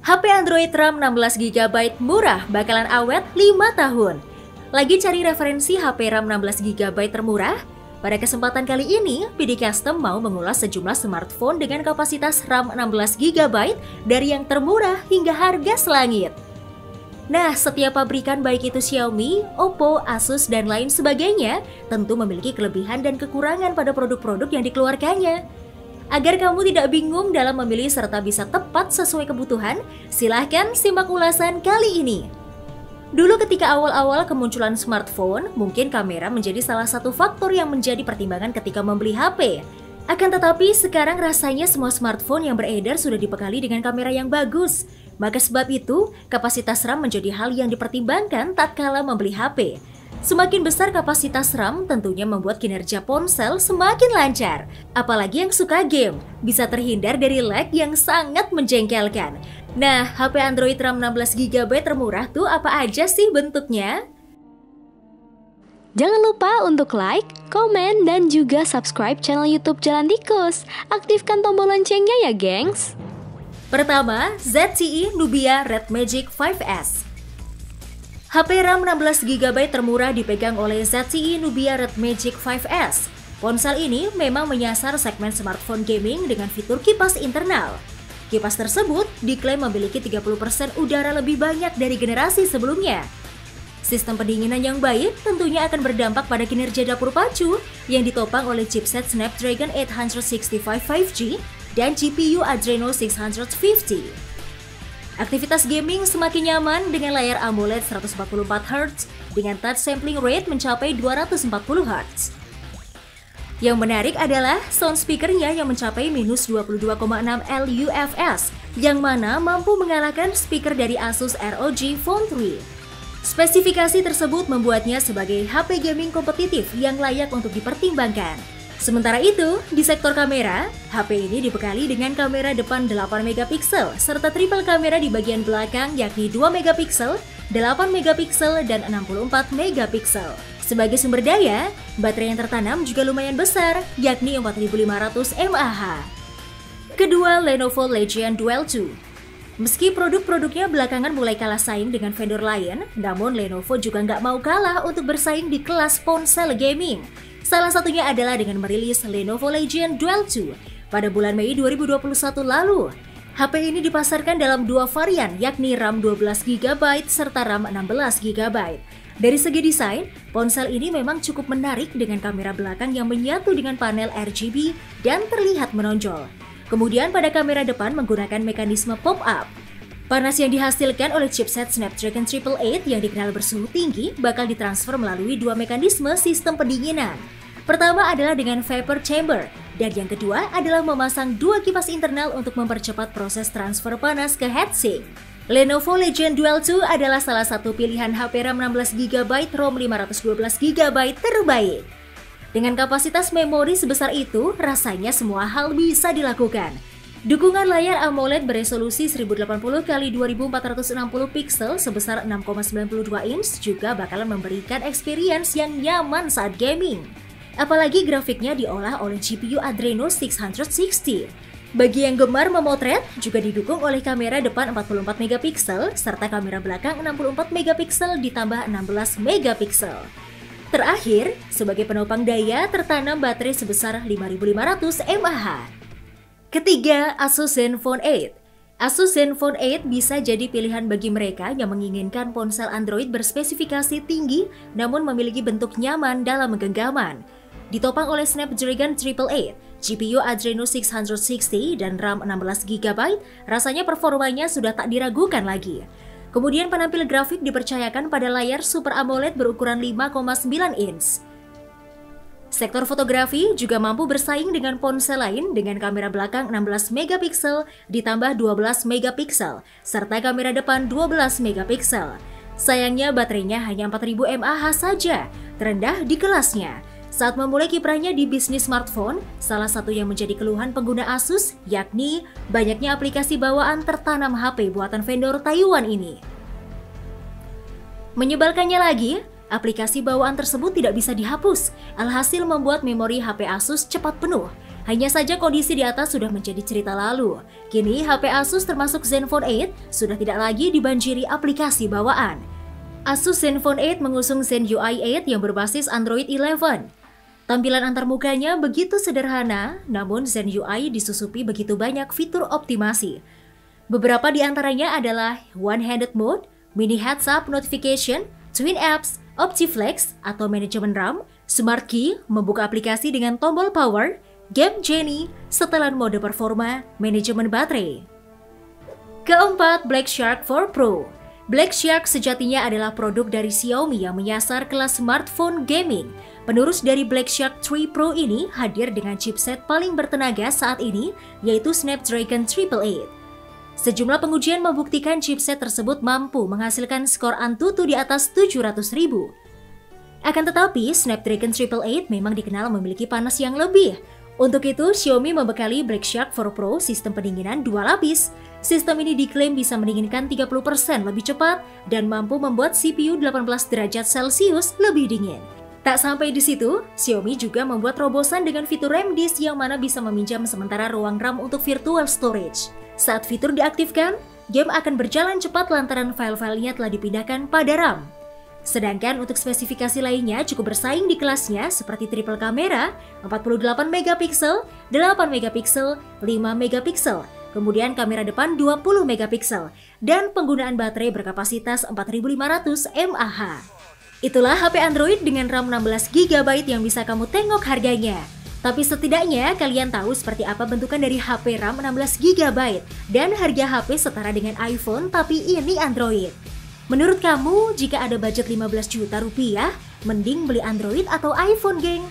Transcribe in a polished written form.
HP Android RAM 16GB murah bakalan awet 5 tahun. Lagi cari referensi HP RAM 16GB termurah? Pada kesempatan kali ini, PD Custom mau mengulas sejumlah smartphone dengan kapasitas RAM 16GB dari yang termurah hingga harga selangit. Nah, setiap pabrikan baik itu Xiaomi, Oppo, Asus, dan lain sebagainya tentu memiliki kelebihan dan kekurangan pada produk-produk yang dikeluarkannya. Agar kamu tidak bingung dalam memilih serta bisa tepat sesuai kebutuhan, silahkan simak ulasan kali ini. Dulu ketika awal-awal kemunculan smartphone, mungkin kamera menjadi salah satu faktor yang menjadi pertimbangan ketika membeli HP. Akan tetapi sekarang rasanya semua smartphone yang beredar sudah dibekali dengan kamera yang bagus. Maka sebab itu, kapasitas RAM menjadi hal yang dipertimbangkan tatkala membeli HP. Semakin besar kapasitas RAM tentunya membuat kinerja ponsel semakin lancar. Apalagi yang suka game, bisa terhindar dari lag yang sangat menjengkelkan. Nah, HP Android RAM 16GB termurah tuh apa aja sih bentuknya? Jangan lupa untuk like, komen, dan juga subscribe channel YouTube Jalan Tikus. Aktifkan tombol loncengnya ya, gengs! Pertama, ZTE Nubia Red Magic 5S. HP RAM 16GB termurah dipegang oleh ZTE Nubia Red Magic 5S. Ponsel ini memang menyasar segmen smartphone gaming dengan fitur kipas internal. Kipas tersebut diklaim memiliki 30% udara lebih banyak dari generasi sebelumnya. Sistem pendinginan yang baik tentunya akan berdampak pada kinerja dapur pacu yang ditopang oleh chipset Snapdragon 865 5G dan GPU Adreno 650. Aktivitas gaming semakin nyaman dengan layar AMOLED 144Hz dengan touch sampling rate mencapai 240Hz. Yang menarik adalah sound speakernya yang mencapai minus 22,6 LUFS, yang mana mampu mengalahkan speaker dari Asus ROG Phone 3. Spesifikasi tersebut membuatnya sebagai HP gaming kompetitif yang layak untuk dipertimbangkan. Sementara itu, di sektor kamera, HP ini dibekali dengan kamera depan 8MP serta triple kamera di bagian belakang yakni 2MP, 8MP, dan 64MP. Sebagai sumber daya, baterai yang tertanam juga lumayan besar, yakni 4500 mAh. Kedua, Lenovo Legion Duel 2. Meski produk-produknya belakangan mulai kalah saing dengan vendor lain, namun Lenovo juga nggak mau kalah untuk bersaing di kelas ponsel gaming. Salah satunya adalah dengan merilis Lenovo Legion Duel 2 pada bulan Mei 2021 lalu. HP ini dipasarkan dalam dua varian, yakni RAM 12GB serta RAM 16GB. Dari segi desain, ponsel ini memang cukup menarik dengan kamera belakang yang menyatu dengan panel RGB dan terlihat menonjol. Kemudian pada kamera depan menggunakan mekanisme pop-up. Panas yang dihasilkan oleh chipset Snapdragon 888 yang dikenal bersuhu tinggi bakal ditransfer melalui dua mekanisme sistem pendinginan. Pertama adalah dengan vapor chamber, dan yang kedua adalah memasang dua kipas internal untuk mempercepat proses transfer panas ke heatsink. Lenovo Legion Duel 2 adalah salah satu pilihan HP RAM 16GB ROM 512GB terbaik. Dengan kapasitas memori sebesar itu, rasanya semua hal bisa dilakukan. Dukungan layar AMOLED beresolusi 1080x2460 pixel sebesar 6,92 inch juga bakalan memberikan experience yang nyaman saat gaming. Apalagi grafiknya diolah oleh GPU Adreno 660. Bagi yang gemar memotret, juga didukung oleh kamera depan 44MP serta kamera belakang 64MP ditambah 16MP. Terakhir, sebagai penopang daya tertanam baterai sebesar 5500 mAh. Ketiga, Asus Zenfone 8. Asus Zenfone 8 bisa jadi pilihan bagi mereka yang menginginkan ponsel Android berspesifikasi tinggi namun memiliki bentuk nyaman dalam genggaman. Ditopang oleh Snapdragon 888, GPU Adreno 660 dan RAM 16GB, rasanya performanya sudah tak diragukan lagi. Kemudian penampil grafik dipercayakan pada layar Super AMOLED berukuran 5,9 inch. Sektor fotografi juga mampu bersaing dengan ponsel lain dengan kamera belakang 16MP ditambah 12MP serta kamera depan 12MP. Sayangnya baterainya hanya 4000 mAh saja, terendah di kelasnya. Saat memulai kiprahnya di bisnis smartphone, salah satu yang menjadi keluhan pengguna Asus yakni banyaknya aplikasi bawaan tertanam HP buatan vendor Taiwan ini. Menyebalkannya lagi, aplikasi bawaan tersebut tidak bisa dihapus, alhasil membuat memori HP Asus cepat penuh. Hanya saja kondisi di atas sudah menjadi cerita lalu. Kini HP Asus termasuk Zenfone 8 sudah tidak lagi dibanjiri aplikasi bawaan. Asus Zenfone 8 mengusung Zen UI 8 yang berbasis Android 11. Tampilan antarmukanya begitu sederhana, namun Zen UI disusupi begitu banyak fitur optimasi. Beberapa di antaranya adalah One-Handed Mode, Mini Heads-Up Notification, Twin Apps, OptiFlex atau manajemen RAM, Smart Key, membuka aplikasi dengan tombol Power, Game Genie, setelan mode performa, manajemen baterai. Keempat, Black Shark 4 Pro. Black Shark sejatinya adalah produk dari Xiaomi yang menyasar kelas smartphone gaming. Penerus dari Black Shark 3 Pro ini hadir dengan chipset paling bertenaga saat ini, yaitu Snapdragon 888. Sejumlah pengujian membuktikan chipset tersebut mampu menghasilkan skor Antutu di atas 700.000. Akan tetapi, Snapdragon 888 memang dikenal memiliki panas yang lebih. Untuk itu, Xiaomi membekali Black Shark 4 Pro sistem pendinginan 2 lapis. Sistem ini diklaim bisa mendinginkan 30% lebih cepat dan mampu membuat CPU 18 derajat Celcius lebih dingin. Tak sampai di situ, Xiaomi juga membuat terobosan dengan fitur RAM Disk yang mana bisa meminjam sementara ruang RAM untuk virtual storage. Saat fitur diaktifkan, game akan berjalan cepat lantaran file-filenya telah dipindahkan pada RAM. Sedangkan untuk spesifikasi lainnya cukup bersaing di kelasnya seperti triple kamera, 48 megapiksel, 8 megapiksel, 5 megapiksel, kemudian kamera depan 20 megapiksel, dan penggunaan baterai berkapasitas 4500 mAh. Itulah HP Android dengan RAM 16 GB yang bisa kamu tengok harganya. Tapi setidaknya kalian tahu seperti apa bentukan dari HP RAM 16 GB dan harga HP setara dengan iPhone tapi ini Android. Menurut kamu, jika ada budget 15 juta rupiah, mending beli Android atau iPhone, geng?